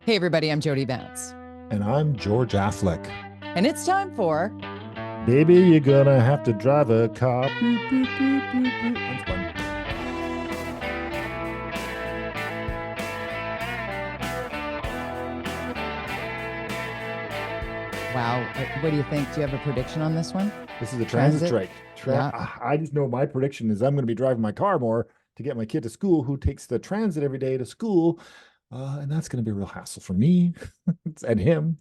Hey, everybody, I'm Jody Vance. And I'm George-Affleck. And it's time for Baby, you're gonna have to drive a car. Boop, boop, boop, boop, boop. Unspun. Wow. What do you think? Do you have a prediction on this one? This is a transit Transit? strike. Yeah. I just know my prediction is I'm going to be driving my car more to get my kid to school, who takes the transit every day to school. And that's going to be a real hassle for me and him.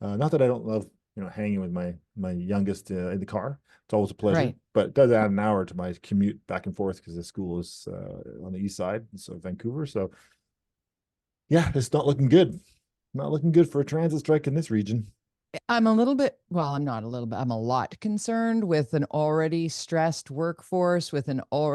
Not that I don't love, hanging with my youngest in the car. It's always a pleasure, Right. but it does add an hour to my commute back and forth because the school is on the east side, so Vancouver. So yeah, it's not looking good. Not looking good for a transit strike in this region. I'm a little bit, well, I'm not a little bit, I'm a lot concerned with an already stressed workforce, with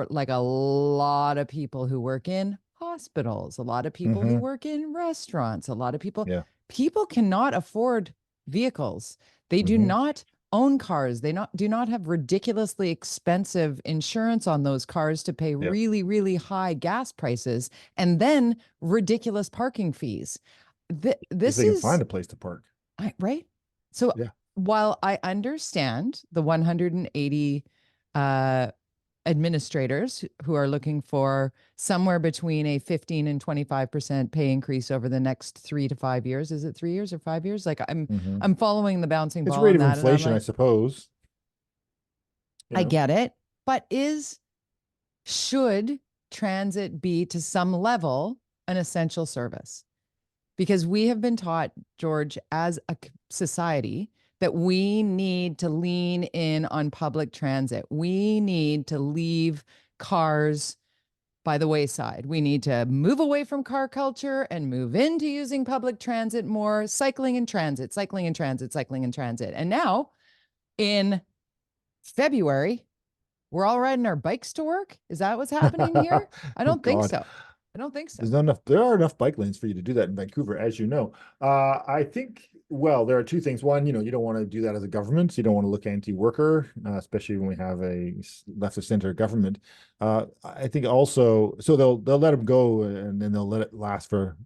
like a lot of people who work in hospitals, a lot of people who Hmm. work in restaurants, a lot of Yeah. people cannot afford vehicles. They do Hmm. not own cars. They not do not have ridiculously expensive insurance on those cars to pay Yeah. really, really high gas prices and then ridiculous parking fees. If This they can find is a place to park. right. So Yeah. while I understand the 180 uh, administrators who are looking for somewhere between a 15 and 25% pay increase over the next 3 to 5 years. Is it 3 years or 5 years? Like Hmm. I'm following the bouncing It's ball rate on of that. And I'm inflation, I like, suppose. You I know. get it. But should transit be to some level an essential service? Because we have been taught, George, as a society, that we need to lean in on public transit. We need to leave cars by the wayside. We need to move away from car culture and move into using public transit more, cycling and transit, cycling and transit, cycling and transit. And now in February, we're all riding our bikes to work. Is that what's happening here? I Oh don't think God. so. I don't think so. There's not enough. There are enough bike lanes for you to do that in Vancouver, as you know. I think, well, there are two things. One, you don't want to do that as a government. You don't want to look anti-worker, especially when we have a left of center government. I think also, so they'll let them go and then they'll let it last for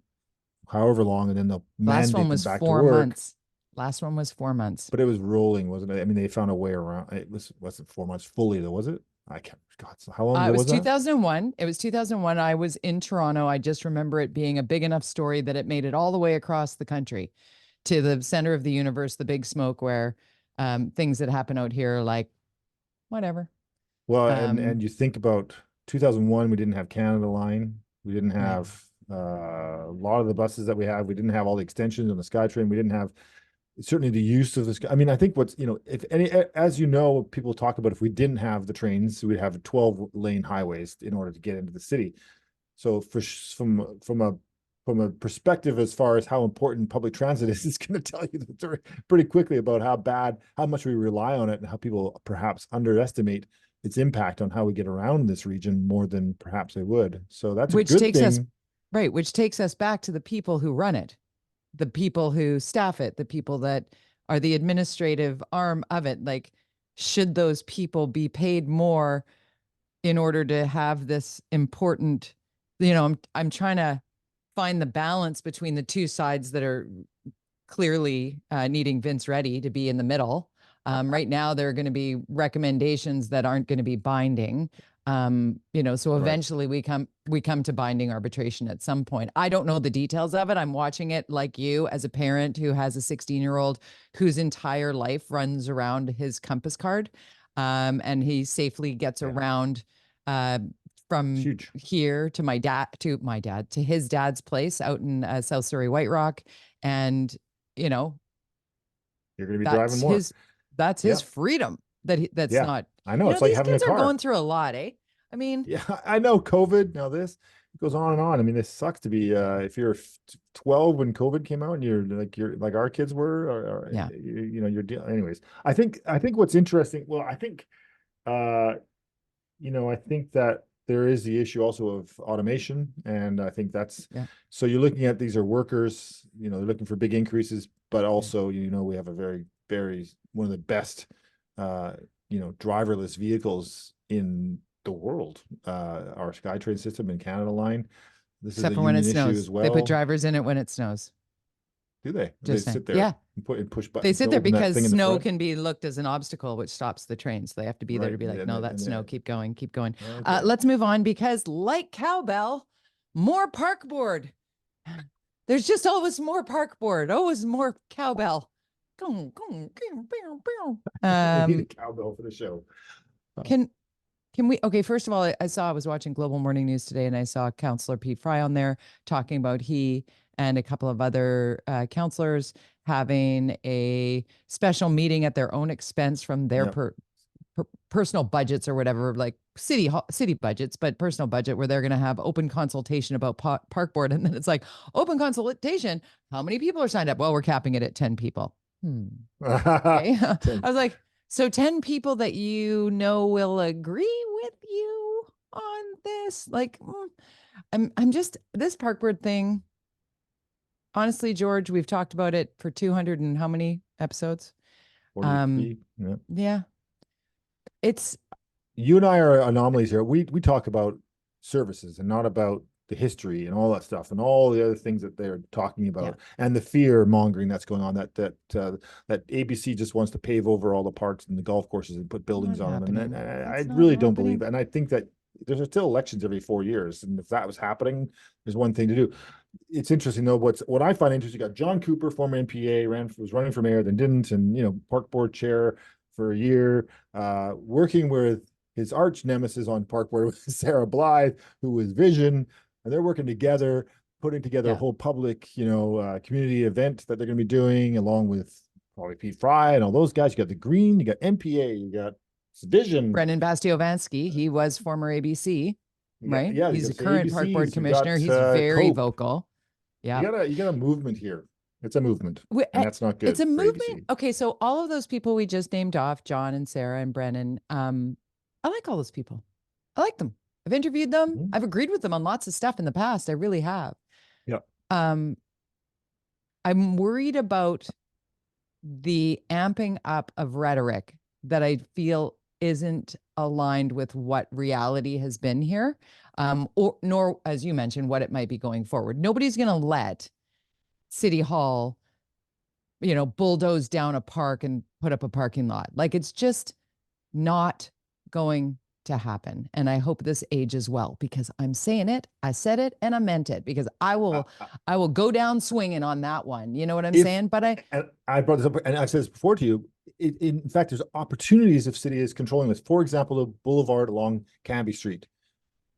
however long, and then they'll Last one mandate them was back to four work. months. Last one was 4 months. But it was rolling, wasn't it? I mean, they found a way around. Wasn't 4 months fully though, was it? I can't. God, so how long It ago was was that? 2001. It was 2001. I was in Toronto. I just remember it being a big enough story that it made it all the way across the country to the center of the universe, the big smoke, where things that happen out here, like whatever. Well, Um, and you think about 2001, we didn't have Canada Line. We didn't right. have a lot of the buses that we have. We didn't have all the extensions on the SkyTrain. We didn't have certainly the use of this. I mean, I think what's, if any, as you know, people talk about if we didn't have the trains, we'd have 12-lane highways in order to get into the city. So from a perspective as far as how important public transit is, it's going to tell you the story pretty quickly about how much we rely on it and how people perhaps underestimate its impact on how we get around this region more than perhaps they would. So that's a Which good takes us thing. right, which takes us back to the people who run it, the people who staff it, the people that are the administrative arm of it. Like, should those people be paid more in order to have this important, I'm trying to find the balance between the two sides that are clearly needing Vince Reddy to be in the middle. Right now, there are going to be recommendations that aren't going to be binding. So Right. eventually we come to binding arbitration at some point. I don't know the details of it. I'm watching it like you as a parent who has a 16-year-old whose entire life runs around his compass card, and he safely gets Yeah. around uh, It's from huge. here to his dad's place out in South Surrey White Rock, and you know You're going to be driving that's more. his Yeah. freedom that's Yeah. not. I know. It's like These having a kids are car. going through a lot, eh? I mean, Yeah, I know COVID. Now this goes on and on. I mean, this sucks to be if you're 12 when COVID came out and you're like our kids were, or yeah. you're anyways. I think what's interesting, well, uh I think that there is the issue also of automation, and I think that's Yeah. so you're looking at these are workers, they're looking for big increases, but Yeah. also, we have a very, very one of the best uh, driverless vehicles in the world. Our SkyTrain system in Canada Line. This is Except a for when it union issue as snows. They put well. drivers in it when it snows. Do they? They Just saying. sit there Yeah. and push They buttons sit to there open that because thing in the snow front? can be looked as an obstacle, which stops the train. So they have to be there to Right. be like, no, that's snow. Keep going, keep going. Okay. Let's move on because, like cowbell, more park board. There's just always more park board, always more cowbell. We need a cowbell for the show. Can can we? Okay, first of all, I was watching Global Morning News today, and I saw Councillor Pete Fry on there talking about he and a couple of other councillors having a special meeting at their own expense from their Yep. personal budgets or whatever, like city budgets, but personal budget, where they're going to have open consultation about park board. And then it's like, open consultation. How many people are signed up? Well, we're capping it at 10 people. Okay. I was like, so 10 people that you know will agree with you on this. Like, I'm just, this park board thing. Honestly, George, we've talked about it for 200 and how many episodes? 43. Yeah. It's, You and I are anomalies here. We talk about services and not about the history and all that stuff and all the other things that they're talking about and the fear mongering that's going on, that ABC just wants to pave over all the parks and the golf courses and put buildings on them. And I really don't believe it. And I think that there's still elections every 4 years. And if that was happening, there's one thing to do. It's interesting though. What I find interesting, you got John Cooper, former NPA, was running for mayor, then didn't, and park board chair for a year, working with his arch nemesis on park board with Sarah Blythe, who was Vision, and they're working together, putting together a whole public, community event that they're going to be doing, along with probably Pete Fry and all those guys. You got the Green, you got NPA, you got Vision. Brendan Bastiovansky, he was former ABC, right? Yeah, he's a current ABCs, park board commissioner. He's very vocal. Yeah, you got a movement here. It's a movement, and that's not good. It's a movement. Okay, so all of those people we just named off, John and Sarah and Brennan, I like all those people. I like them. I've interviewed them. I've agreed with them on lots of stuff in the past. I really have. Yeah. I'm worried about the amping up of rhetoric that I feel isn't aligned with what reality has been here, nor, as you mentioned, what it might be going forward. Nobody's going to let City Hall, bulldoze down a park and put up a parking lot. Like, it's just not going to happen. And I hope this ages well, because I'm saying it, I said it, and I meant it, because I will go down swinging on that one. You know what I'm saying? But I brought this up, and I've said this before to you. In fact, there's opportunities if city is controlling this. For example, the boulevard along Canby Street.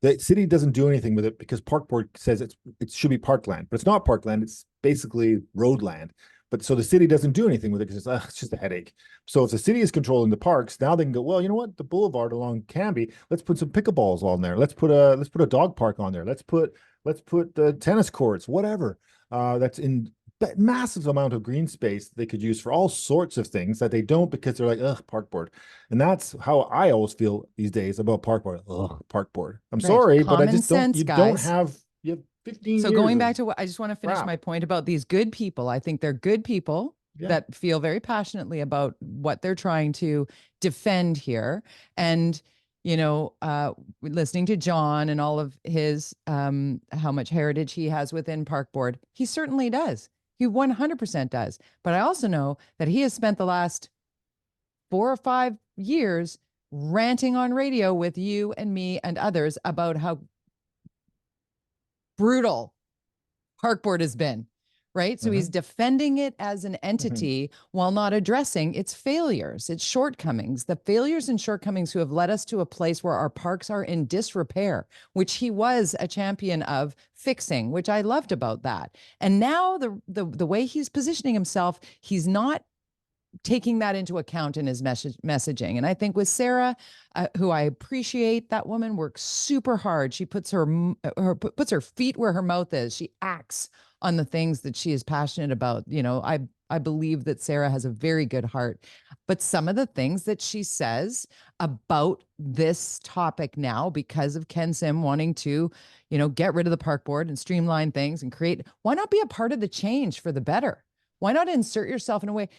The city doesn't do anything with it because Park Board says it should be parkland, but it's not parkland. It's basically roadland. But so the city doesn't do anything with it because it's just a headache. So if the city is controlling the parks, now they can go, well, you know what? The boulevard along Canby, let's put some pickleballs on there. Let's put a dog park on there. Let's put the tennis courts, whatever. That's in that massive amount of green space they could use for all sorts of things that they don't, because they're like, ugh, park board. And that's how I always feel these days about park board. Ugh, park board. I'm sorry, but I just don't, you don't have 15 so years going back to what I just want to finish my point about these good people. I think they're good people that feel very passionately about what they're trying to defend here. And, listening to John and all of his, how much heritage he has within Park Board, he certainly does. He 100% does. But I also know that he has spent the last 4 or 5 years ranting on radio with you and me and others about how brutal Park Board has been, right? So he's defending it as an entity while not addressing its failures, its shortcomings, the failures and shortcomings who have led us to a place where our parks are in disrepair, which he was a champion of fixing, which I loved about that. And now the way he's positioning himself, he's not taking that into account in his messaging. And I think with Sarah, who I appreciate, that woman works super hard. She puts puts her feet where her mouth is. She acts on the things that she is passionate about. I believe that Sarah has a very good heart, but some of the things that she says about this topic now, because of Ken Sim wanting to, get rid of the park board and streamline things and why not be a part of the change for the better? Why not insert yourself in a way?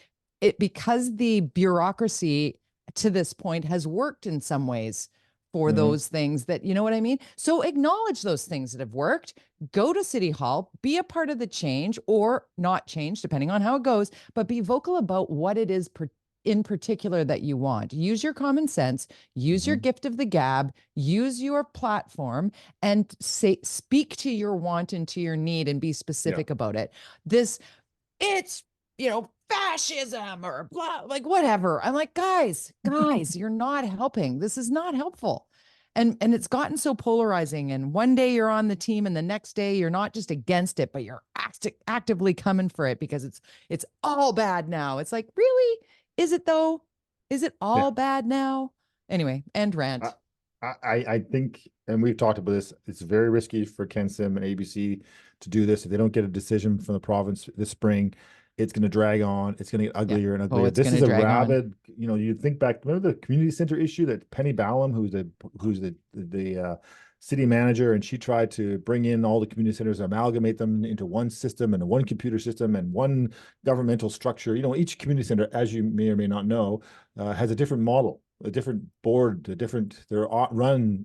Because the bureaucracy to this point has worked in some ways for Mhm. those things that, you know what I mean? So acknowledge those things that have worked, go to City Hall, be a part of the change or not change, depending on how it goes, but be vocal about what it is in particular that you want. Use your common sense, use your Mhm. gift of the gab, use your platform, and speak to your want and to your need and be Yeah. specific about it. This, it's, fascism or blah, like whatever. I'm like, guys, you're not helping. This is not helpful. And it's gotten so polarizing. And one day you're on the team and the next day you're not just against it, but you're actively coming for it because it's all bad now. It's like, really? Is it though? Is it Yeah. all bad now? Anyway, end I, rant. I think, and we've talked about this, it's very risky for Ken Sim and ABC to do this. If they don't get a decision from the province this spring, it's going to drag on. It's going to get Yeah. uglier and Oh, uglier. it's This going is to a drag on. rabid, you think back, remember the community center issue that Penny Ballum, who's the city manager, and she tried to bring in all the community centers, amalgamate them into one system and one computer system and one governmental structure. Each community center, as you may or may not know, has a different model, a different board,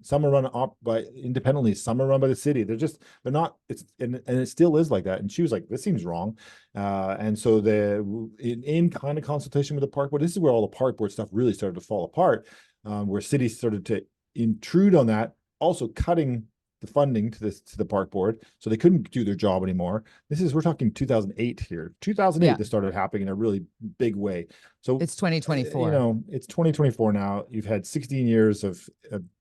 some are run by independently, some are run by the city. They're not, and it still is like that. And she was like, this seems wrong. And so in kind of consultation with the park board, this is where all the park board stuff really started to fall apart, where cities started to intrude on that, also cutting the funding to the park board, so they couldn't do their job anymore. We're talking 2008 here. 2008, Yeah. this started happening in a really big way. So It's 2024. it's 2024 now. You've had 16 years of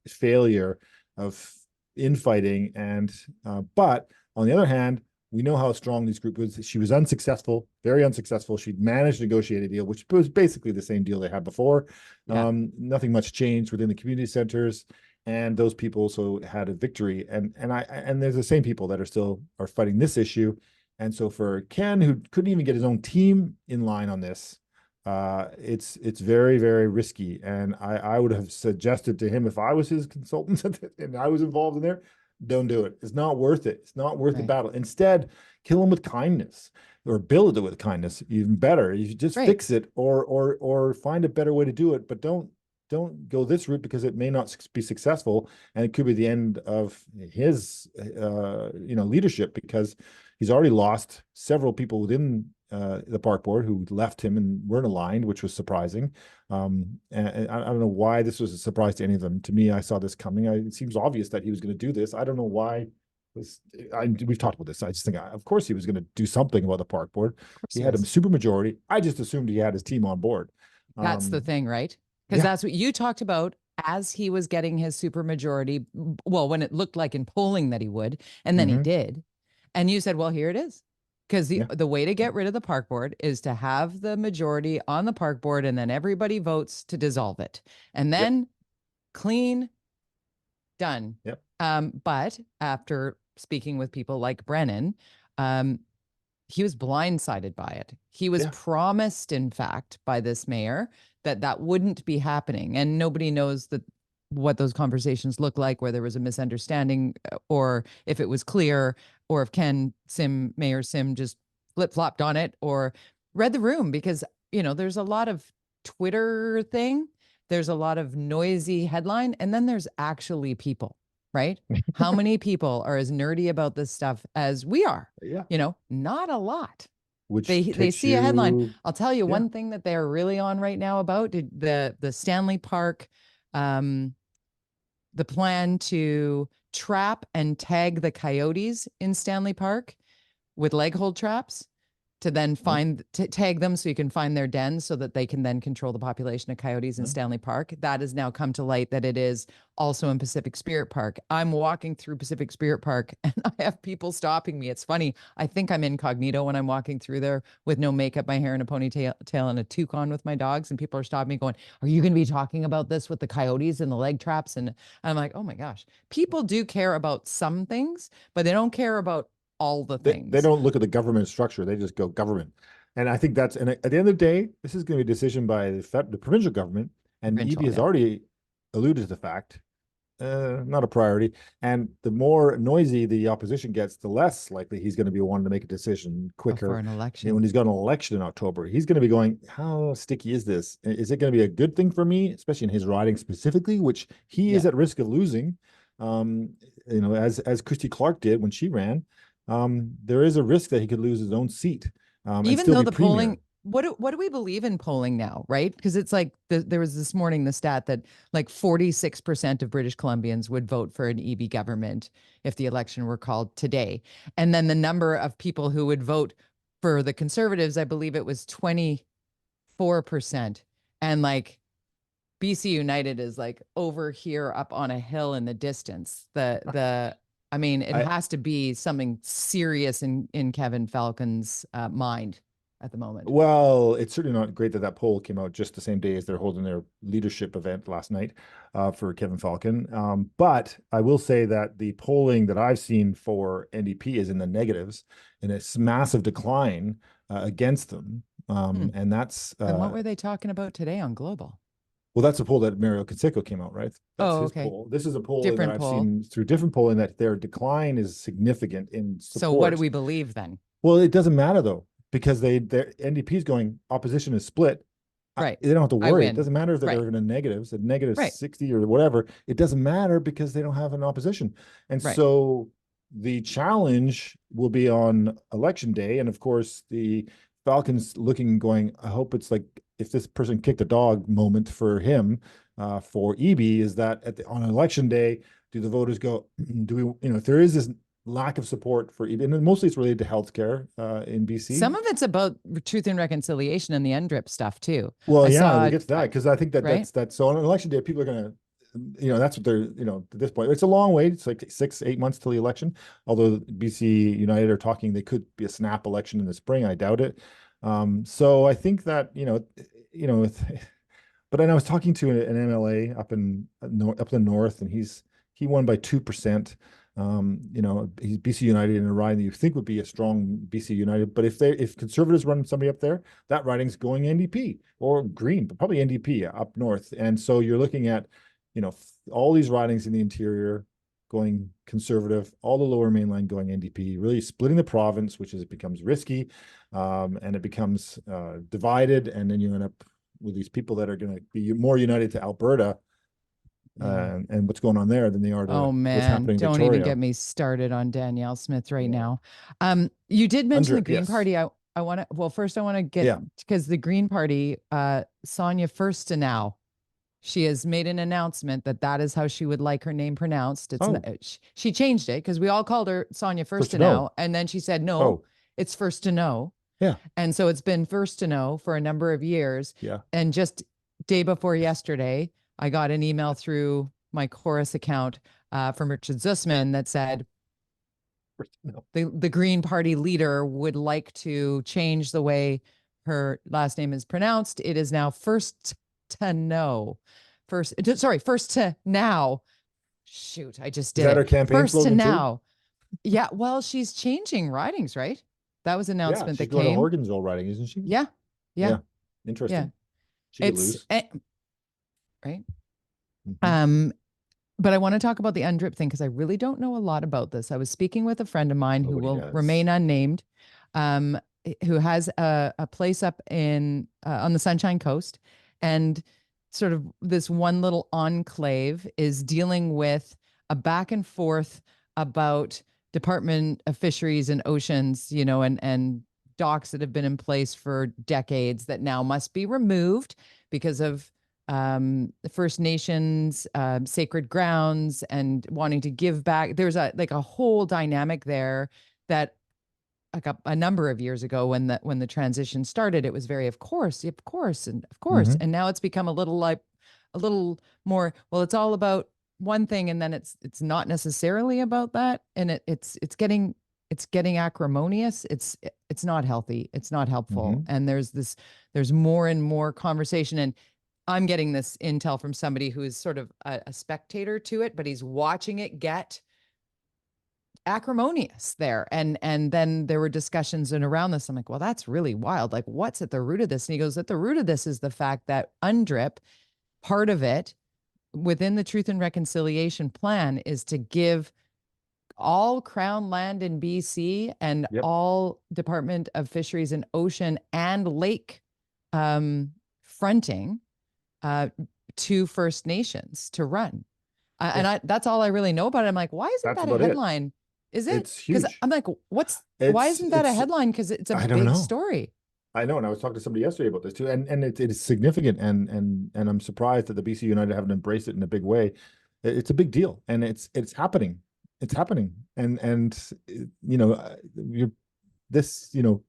failure, of infighting, and but on the other hand, we know how strong this group was. She was unsuccessful, very unsuccessful. She'd managed to negotiate a deal, which was basically the same deal they had before. Yeah. Nothing much changed within the community centers, and those people also had a victory. And there's the same people that are fighting this issue. And so for Ken, who couldn't even get his own team in line on this, it's very, very risky. And I would have suggested to him, if I was his consultant and I was involved in there, don't do it. It's not worth it. It's not worth the Right. battle. Instead, kill him with kindness, or build it with kindness. Even better, you just Right. fix it, or find a better way to do it. But don't go this route, because it may not be successful, and it could be the end of his leadership, because he's already lost several people within the park board who left him and weren't aligned, which was surprising. And I don't know why this was a surprise to any of them. To me, I saw this coming. It seems obvious that he was going to do this. I don't know why. We've talked about this. I just think, of course, he was going to do something about the park board. Of course He he had a was. super majority. I just assumed he had his team on board. That's the thing, right? Because Yeah. that's what you talked about as he was getting his supermajority. Well, when it looked like in polling that he would, and then he Hmm. did. And you said, well, here it is. Because Yeah. the way to get rid of the park board is to have the majority on the park board, and then everybody votes to dissolve it. And Yep. then clean, done. Yep. But after speaking with people like Brennan, um, he was blindsided by it. He was Yeah. promised, in fact, by this mayor that that wouldn't be happening. And nobody knows that what those conversations look like, where there was a misunderstanding, or if it was clear, or if Mayor Sim just flip-flopped on it or read the room, because, there's a lot of Twitter thing. There's a lot of noisy headline, and then there's actually people, right? How many people are as nerdy about this stuff as we are? Yeah. Not a lot. Which They takes see a headline. you. I'll tell you Yeah. one thing that they're really on right now about the Stanley Park, um, the plan to trap and tag the coyotes in Stanley Park with leg hold traps, to then Oh, tag them so you can find their dens, so that they can then control the population of coyotes in no. Stanley Park. That has now come to light that it is also in Pacific Spirit Park. I'm walking through Pacific Spirit Park and I have people stopping me. It's funny. I think I'm incognito when I'm walking through there with no makeup, my hair in a ponytail and a toque on with my dogs. And people are stopping me going, are you going to be talking about this with the coyotes and the leg traps? And I'm like, oh my gosh, people do care about some things, but they don't care about all the They things. don't look at the government structure. They just go government. And I think and at the end of the day, this is going to be a decision by the provincial government. And Eby Provincial, has yeah. already alluded to the fact not a priority. And the more noisy the opposition gets, the less likely he's going to be wanting to make a decision before quicker. an You know, election. when he's got an election in October, he's going to be going, how sticky is this? Is it going to be a good thing for me, especially in his riding specifically, which he Yeah. is at risk of losing? Um, you know, as Christy Clark did when she ran, there is a risk that he could lose his own seat and Even still though be the premier. polling, what do we believe in polling now, right? Because it's like there was this morning the stat that like 46% of British Columbians would vote for an EB government if the election were called today. And then the number of people who would vote for the Conservatives, I believe it was 24%. And like BC United is like over here up on a hill in the distance. I mean, it I, has to be something serious in Kevin Falcon's mind at the moment. Well, it's certainly not great that that poll came out just the same day as they're holding their leadership event last night for Kevin Falcon. But I will say that the polling that I've seen for NDP is in the negatives, and it's massive decline against them. And that's And what were they talking about today on Global? well, that's a poll that Mario Canseco came out, right? That's Oh, his okay. poll. This is a poll that Different I've poll. seen through different polling that their decline is significant in So what do support. we believe then? Well, it doesn't matter though, because their NDP is going, opposition is split. Right. They don't have to I worry. It win. doesn't matter if they're Right. in the negatives, at negative Right. 60 or whatever. It doesn't matter because they don't have an opposition. And Right. so the challenge will be on election day. And of course, the Falcons looking and going, I hope it's like if this person kicked a dog moment for him, for Eby, is that on election day, do the voters go, do we, you know, if there is this lack of support for Eby, and mostly it's related to healthcare in BC. Some of it's about truth and reconciliation and the UNDRIP stuff too. Well, I yeah, saw, we'll get to that because I think that right? that's so on an election day, people are gonna, you know, that's what they're, you know, at this point, it's a long way. It's like 6, 8 months till the election. Although BC United are talking, they could be a snap election in the spring. I doubt it. So I think that, you know, but then I was talking to an MLA up in the north, and he won by 2%. You know, he's BC United in a riding that you think would be a strong BC United, but if Conservatives run somebody up there, that riding's going NDP or Green, but probably NDP up north. And so you're looking at, you know, all these ridings in the interior going Conservative, all the Lower Mainland going NDP, really splitting the province, which is it becomes risky, and it becomes divided, and then you end up with these people that are going to be more united to Alberta and what's going on there than they are to Oh what's man, happening in don't even Victoria. get me started on Danielle Smith right Yeah. now. You did mention the UnDRIP, Green yes. Party. I want to, well, first I want to get, Yeah. because the Green Party, Sonia First-to-Now, she has made an announcement that is how she would like her name pronounced. It's not, Oh, she changed it because we all called her Sonia first to know. First-to-Now, and then she said, no, Oh, it's First to Know. yeah. And so it's been First to Know for a number of years. Yeah. And just day before yesterday, I got an email through my Chorus account from Richard Zussman that said First to know. the Green Party leader would like to change the way her last name is pronounced. It is now First to Know. First to Now. Shoot, I just Is did that her it. campaign First to slogan too? Now. Yeah, well, she's changing ridings, right? That was an Yeah, announcement she's that going to came. Organville riding, isn't she? Yeah. Yeah. Yeah. Yeah. Interesting. She could It's lose. right. Mhm. But I want to talk about the UNDRIP thing because I really don't know a lot about this. I was speaking with a friend of mine who Nobody will does. remain unnamed, who has a place up in on the Sunshine Coast, and sort of this one little enclave is dealing with a back and forth about Department of Fisheries and Oceans, you know, and docks that have been in place for decades that now must be removed because of the First Nations sacred grounds and wanting to give back. There's a whole dynamic there that like a number of years ago when the transition started, it was very of course, and of course, Mhm. and now it's become a little more. Well, it's all about one thing, and then it's not necessarily about that, and it's getting acrimonious. It's not healthy. It's not helpful, Mhm. and there's more and more conversation. And I'm getting this intel from somebody who is sort of a spectator to it, but he's watching it get acrimonious there. And then there were discussions and around this. I'm like, well, that's really wild. Like, what's at the root of this? And he goes, at the root of this is the fact that UNDRIP, part of it within the Truth and Reconciliation plan is to give all Crown land in BC and Yep. all Department of Fisheries and Ocean and Lake fronting to First Nations to run. And that's all I really know about it. I'm like, why isn't That's that a about it. headline? Is it? It's Because huge. I'm like, why isn't that a headline? Because it's a I don't big know. story. I know, and I was talking to somebody yesterday about this too, and it is significant, and I'm surprised that the BC United haven't embraced it in a big way. It's a big deal, and it's happening. It's happening, and you know, you're this, you know,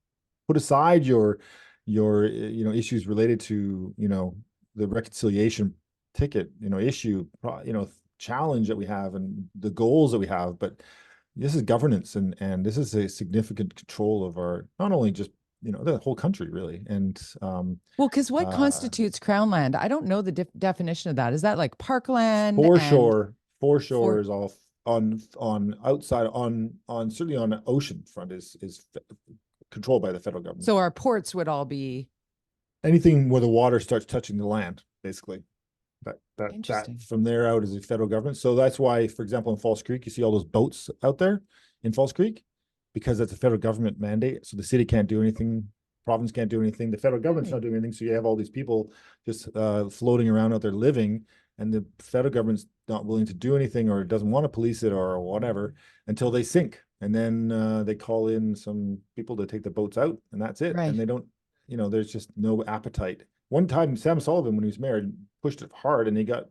put aside your you know, issues related to, you know, the reconciliation ticket, you know, issue, you know, challenge that we have and the goals that we have, but this is governance, and this is a significant control of our, not only just, you know, the whole country really. And Well, because what constitutes Crown land? I don't know the definition of that. Is that like parkland and foreshore is all on outside on certainly on the ocean front is controlled by the federal government. So our ports would all be anything where the water starts touching the land, basically. That from there out is the federal government. So that's why, for example, in False Creek, you see all those boats out there in False Creek, because that's a federal government mandate. So the city can't do anything, province can't do anything, the federal government's not doing anything. So you have all these people just floating around out there living, and the federal government's not willing to do anything or doesn't want to police it or whatever until they sink. And then they call in some people to take the boats out, and that's it. Right. And they don't, you know, there's just no appetite. One time, Sam Sullivan, when he was mayor, pushed it hard, and he got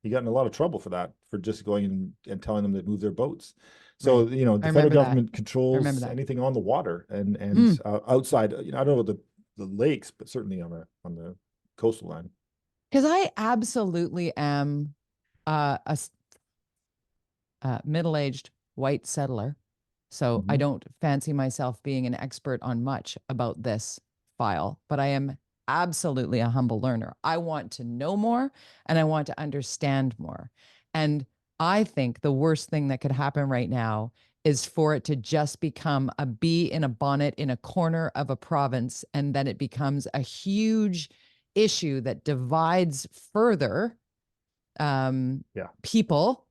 in a lot of trouble for that, for just going and telling them to move their boats. So, you know, the federal government controls anything on the water and outside, you know, I don't know the lakes, but certainly on the coastal line. Because I absolutely am a middle-aged white settler. So I don't fancy myself being an expert on much about this file, but I am absolutely a humble learner. I want to know more and I want to understand more. And I think the worst thing that could happen right now is for it to just become a bee in a bonnet in a corner of a province, and then it becomes a huge issue that divides further people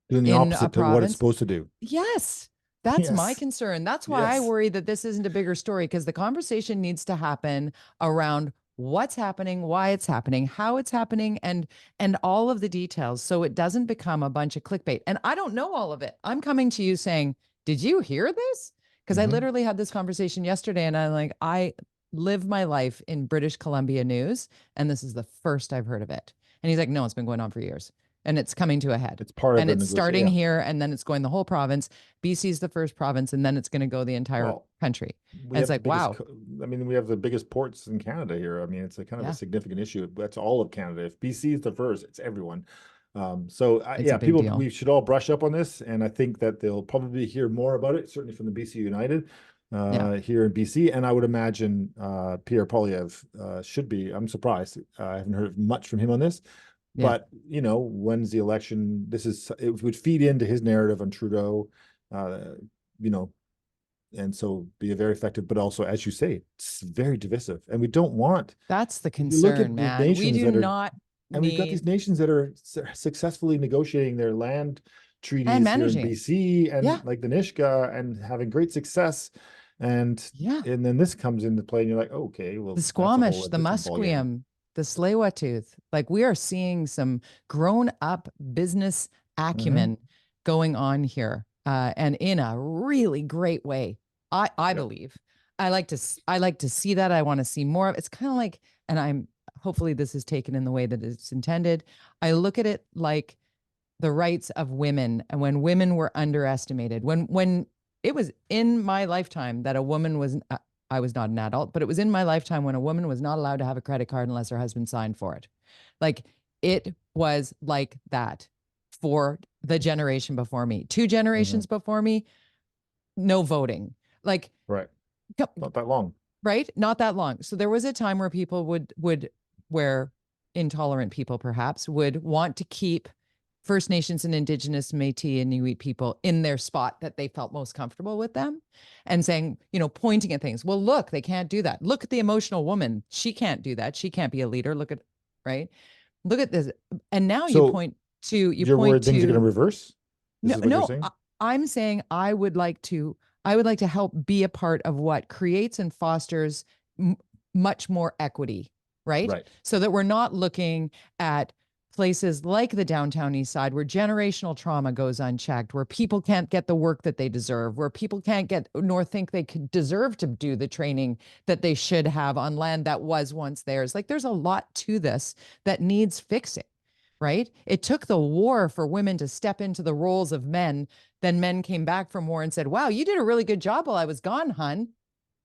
doing the opposite to what it's supposed to do. Yes. That's my concern. That's why I worry that this isn't a bigger story, because the conversation needs to happen around what's happening, why it's happening, how it's happening, and all of the details, so it doesn't become a bunch of clickbait. And I don't know all of it. I'm coming to you saying, did you hear this? Because I literally had this conversation yesterday, and I'm like, I live my life in British Columbia news, and this is the first I've heard of it. And he's like, no, it's been going on for years. And it's coming to a head. It's part of and it's starting here, and then it's going the whole province. BC is the first province, and then it's going to go the entire country. And it's like, wow. I mean, we have the biggest ports in Canada here. I mean, it's a kind of a significant issue. That's all of Canada. If BC is the first, it's everyone. We should all brush up on this, and I think that they'll probably hear more about it, certainly from the BC United here in BC. And I would imagine Pierre Poilievre should be. I'm surprised. I haven't heard much from him on this. But, you know, when's the election? It would feed into his narrative on Trudeau, you know, and so be very effective. But also, as you say, it's very divisive, and we don't want. That's the concern, man. We do not. And we've got these nations that are successfully negotiating their land treaties and here in BC, and like the Nishka, and having great success. And then this comes into play, and you're like, okay, well, the Squamish, the Musqueam, the Tsleil-Waututh, like we are seeing some grown-up business acumen going on here, and in a really great way. I believe. I like to see that. I want to see more of it. It's kind of like, and hopefully this is taken in the way that it's intended. I look at it like the rights of women, and when women were underestimated, when it was in my lifetime that a woman was. I was not an adult, but it was in my lifetime when a woman was not allowed to have a credit card unless her husband signed for it. Like, it was like that for the generation before me. 2 generations before me, no voting. Like, not that long. Right? Not that long. So there was a time where people where intolerant people perhaps would want to keep First Nations and Indigenous, Métis and Inuit people in their spot that they felt most comfortable with them, and saying, you know, pointing at things. Well, look, they can't do that. Look at the emotional woman. She can't do that. She can't be a leader. Look at, right? Look at this. And now So you you're point worried things are going to to, reverse? This no, is what you're no, saying? I'm saying I would like to help be a part of what creates and fosters much more equity, right? Right. So that we're not looking at places like the downtown east side where generational trauma goes unchecked, where people can't get the work that they deserve, where people can't get nor think they could deserve to do the training that they should have on land that was once theirs. Like there's a lot to this that needs fixing, right? It took the war for women to step into the roles of men. Then men came back from war and said, wow, you did a really good job while I was gone, hun.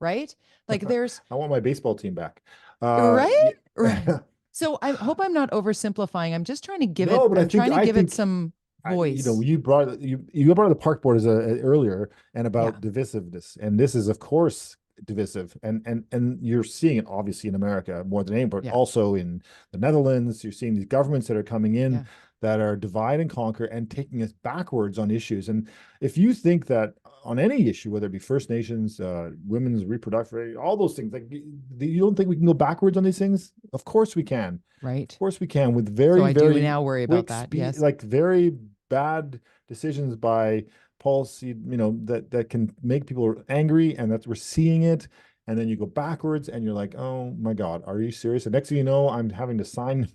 Right? Like there's, I want my baseball team back. right? Yeah. Right. So I hope I'm not oversimplifying. I'm just trying to give it, No, but I'm trying to I give it think some you know, voice. you brought up the park board earlier and Yeah. about divisiveness, and this is of course divisive, and you're seeing it obviously in America more than any, but Yeah. also in the Netherlands. You're seeing these governments that are coming in Yeah. that are divide and conquer and taking us backwards on issues. And if you think that on any issue, whether it be First Nations, women's reproductive rate, all those things, like you don't think we can go backwards on these things? Of course we can. Right. Of course we can, with So very, I do very now worry about quick that. speed, Yes. like very bad decisions by policy, you know, that can make people angry, and that we're seeing it. And then you go backwards and you're like, oh my God, are you serious? And next thing you know, I'm having to sign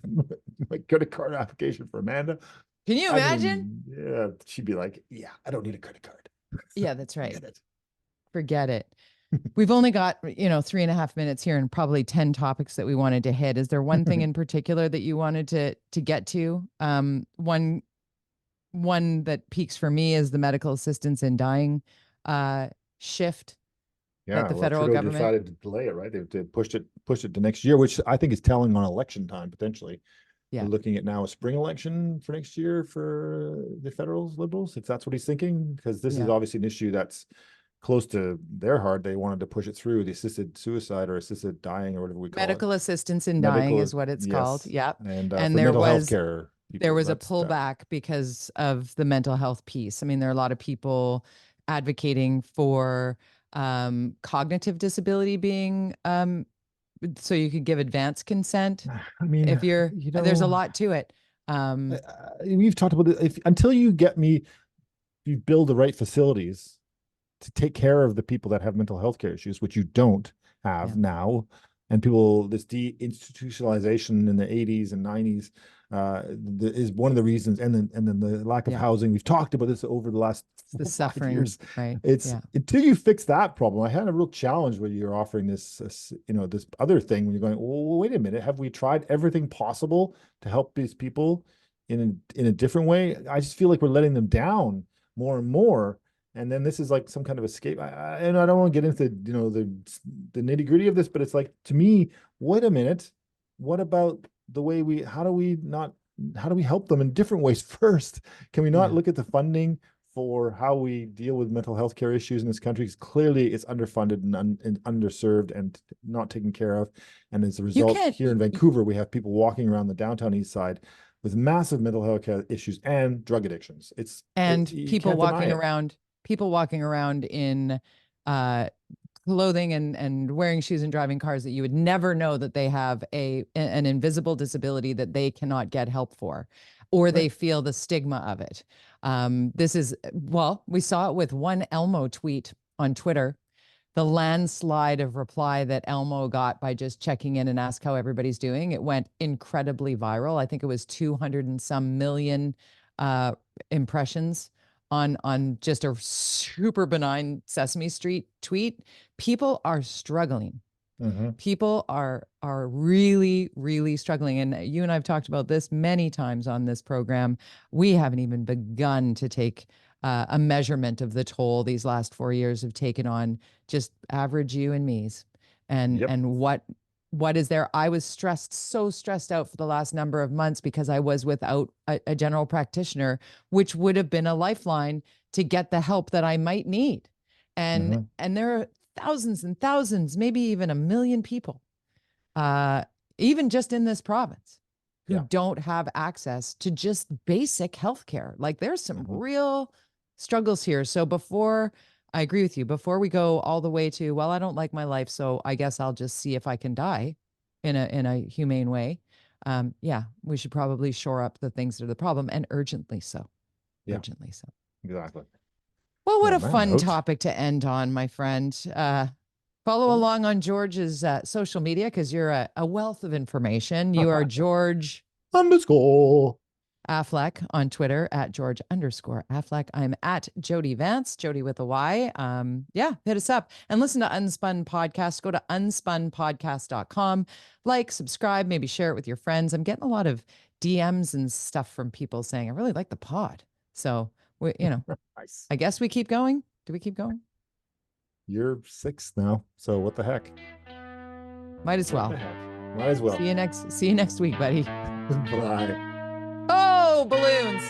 my credit card application for Amanda. Can you I imagine? mean, yeah, she'd be like, yeah, I don't need a credit card. Yeah, that's right. Forget it. Forget it. We've only got, 3.5 minutes here and probably 10 topics that we wanted to hit. Is there one thing in particular that you wanted to get to? One that peaks for me is the medical assistance in dying shift that Yeah, the well, federal Trudeau government. decided to delay it, right? They pushed it to next year, which I think is telling on election time potentially. We're Yeah. looking at now a spring election for next year for the federals, liberals, if that's what he's thinking, because this is Yeah. obviously an issue that's close to their heart. They wanted to push it through the assisted suicide or assisted dying or whatever we call it. Medical assistance in dying Medical, is what it's called. yes, Yep. and And for mental health care there people, was a that's that. pullback because of the mental health piece. I mean, there are a lot of people advocating for cognitive disability being so you could give advance consent I mean, if you're you there's a know, lot to it. Um, we've talked about it. If until you get me, you build the right facilities to take care of the people that have mental health care issues, which you don't yeah. have now. And people, this deinstitutionalization in the 80s and 90s is one of the reasons. And then the lack of Yeah. housing. We've talked about this over the last It's the 4 or 5 suffering, years. right? It's Yeah. until you fix that problem. I had a real challenge when you're offering this, this other thing when you're going, well, wait a minute, have we tried everything possible to help these people in a different way? I just feel like we're letting them down more and more, and then this is like some kind of escape. And I don't want to get into the nitty gritty of this, but it's like, to me, wait a minute, what about the way how do we help them in different ways first? Can we not Yeah. look at the funding for how we deal with mental health care issues in this country? Because clearly it's underfunded and underserved and not taken care of. And as a You result, can't here in Vancouver, we have people walking around the downtown east side with massive mental health care issues and drug addictions. and You can't deny it. people walking around in uh clothing and wearing shoes and driving cars that you would never know that they have an invisible disability that they cannot get help for, or they Right. feel the stigma of it. This is, well, we saw it with one Elmo tweet on Twitter, the landslide of reply that Elmo got by just checking in and ask how everybody's doing. It went incredibly viral. I think it was 200 and some million uh, impressions on just a super benign Sesame Street tweet. People are struggling. Mhm. People are really, really struggling. And you and I've talked about this many times on this program. We haven't even begun to take a measurement of the toll these last 4 years have taken on just average you and me's, Yep. and what is there. I was so stressed out for the last number of months because I was without a general practitioner, which would have been a lifeline to get the help that I might need. and Mhm. and there are thousands and thousands, maybe even a million people, uh even just in this province, who Yeah. don't have access to just basic health care. Like there's some Mhm. real struggles here. So before, I agree with you, before we go all the way to, well, I don't like my life, so I guess I'll just see if I can die in a humane way. yeah, we should probably shore up the things that are the problem, and urgently so. Yeah. Urgently so. Exactly. Well, what On a that fun note- topic to end on, my friend. Follow along on George's social media because you're a wealth of information. You are George _ Affleck on Twitter at George_Affleck. I'm at Jody Vance, Jody with a Y. Yeah, hit us up and listen to Unspun Podcast. Go to unspunpodcast.com. Like, subscribe, maybe share it with your friends. I'm getting a lot of DMs and stuff from people saying, I really like the pod. So, Nice. I guess we keep going. Do we keep going? You're 6 now, so what the heck? Might as well. Might as well. See you next week, buddy. Bye. Oh, balloons.